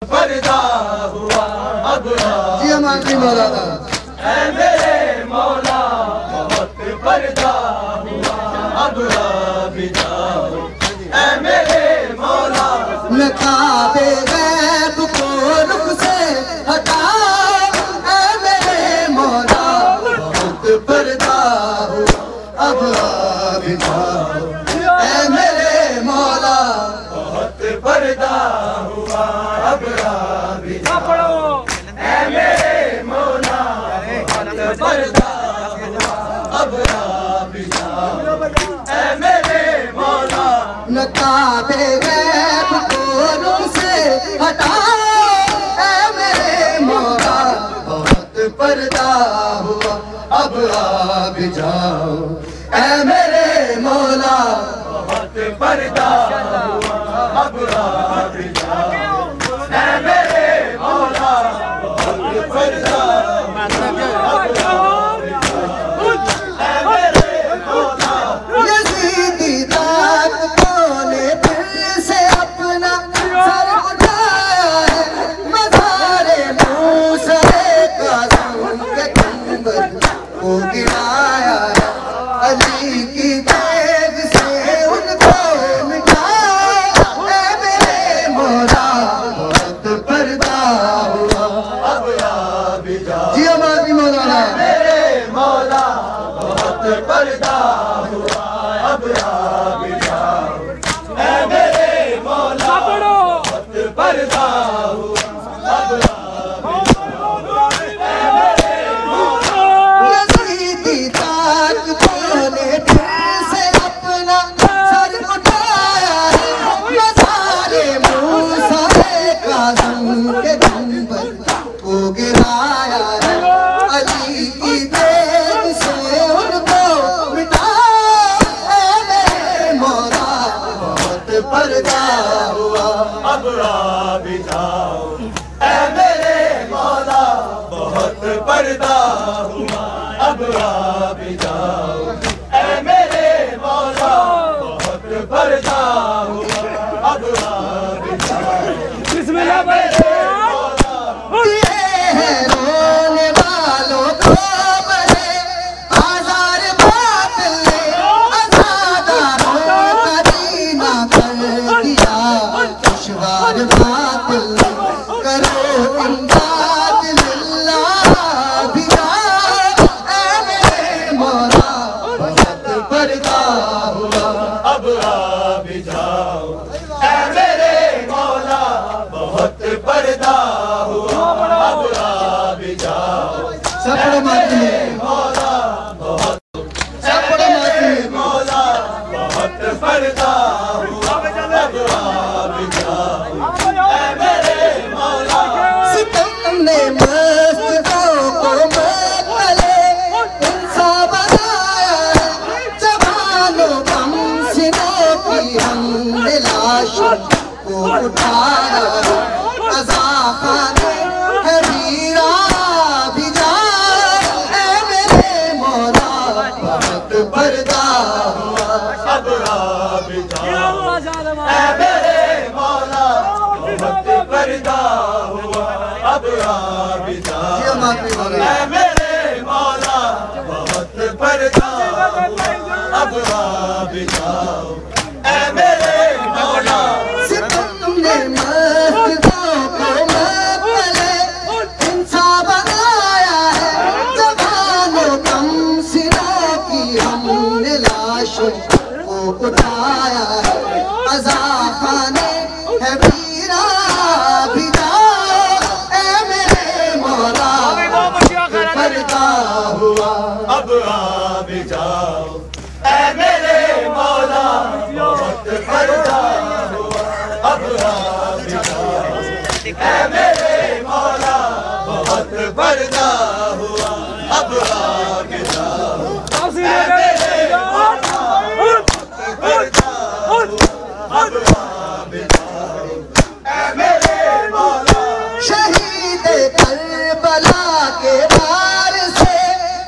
پردہ ہوا اب جی ہمارے مولانا اے میرے مولا بہت پردہ ہوا اب بھی جاؤ اے میرے مولا نقاب غیب کو رخ سے ہٹا اے میرے مولا بہت پردہ ہوا اب بھی جاؤ اے میرے مولا بہت پردہ ہوا اب بھی جاؤ اے میرے مولا بہت پردہ ہوا اب بھی جاؤ اے میرے مولا نقاب غیب کو رخ سے ہٹا اے میرے مولا بہت پردہ ہوا اب بھی جاؤ اے میرے مولا بہت پردہ ہوا اب بھی جاؤ اے میرے مولا بہت پردہ ہوا اب بھی جاؤ اے میرے مولا یزیدی طاقتوں نے پھر سے اپنا سر اٹھایا ہے مزار موسیٰ کاظم کے گنبد کو گرایا ہے علی کی دیگ سے ان کو مٹایا اے میرے مولا بہت پردہ ہوا اب بھی جاؤ جی ہماری مولانا میرے مولا بہت پردہ ہوا اب بھی جاؤ اے میرے مولا بہت پردہ ہوا اب بھی جاؤ اے میرے مولا یزیدی طاقتوں نے پھر سے اپنا سر اٹھایا ہے مزار موسیٰ کاظم کے گنبد کو گرایا ہے علی کی دیگ سے ان کو مٹایا اے میرے مولا بہت پردہ ہوا اب بھی جاؤ اے میرے مولا بہت پردہ ہوا اب بھی جاؤ اے میرے مولا بہت پردہ ہوا اب بھی جاؤ بسم اللہ میرے مولا دیے ہیں رونے والوں کو بڑے آزار باطل نے عزاداروں کا دینہ کر دیا دشوار باطل نے کرو امداد للہ بھی جاؤ اے میرے مولا بہت پردہ ہوا اب بھی جاؤ اے میرے مولا بہت پردہ ہوا اب بھی جاؤ سپڑے ماتی میں مولا بہت سپڑے ماتی میں مولا بہت پردہ ہوا اب بھی جاؤ اے میرے مولا ستم نے مستوں کو مقبلے انسان بنایا ہے جوانوں کم سنوں کی ہم نے لاشوں کو اٹھایا ہے قضا خانے ہے ویرا بھی جاؤ اے میرے مولا بہت پردہ ہوا اب بھی جاؤ اے میرے مولا بہت پردہ ہوا اب بھی جی جاؤ ہمارے مولانا اے میرے مولا بہت پردہ ہوا اب بھی جاؤ اے میرے مولا ستم نے مستوں کو مقبلے انسان بنایا ہے جوانوں کم سنوں کی ہم نے لاشوں کو اٹھایا ہے قضا خانے ہے ویرا بھی جاؤ اے میرے مولا پردہ ہوا اب بھی جاؤ اے میرے مولا بہت پردہ ہوا اب بھی جاؤ اے میرے مولا بہت پردہ ہوا اب بھی جاؤ اے میرے مولا بہت پردہ ہوا اب بھی جاؤ اے میرے مولا شہید کربلا کے بار سے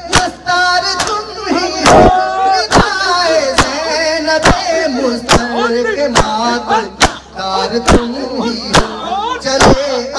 دستار تم ہی ہو ردائے زینب مستر کے ماتم دار تم ہی ہو چلے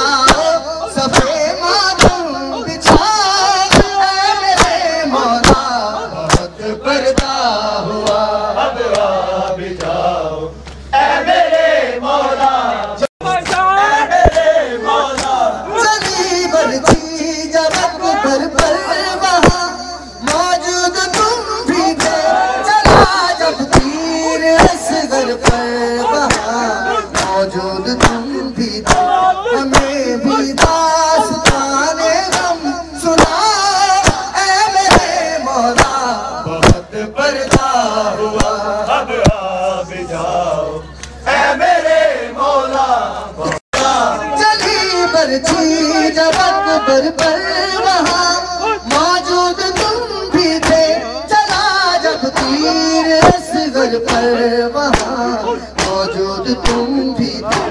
تھی جب اکبر پر وہاں موجود تم بھی تھے، چلا جب تیر اصغر پر وہاں موجود تم بھی تھے،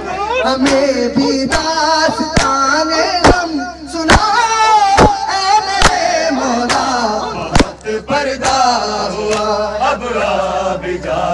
ہمیں بھی داستان غم سناؤ اے میرے مولا، بہت پردہ ہوا اب آ بھی جاؤ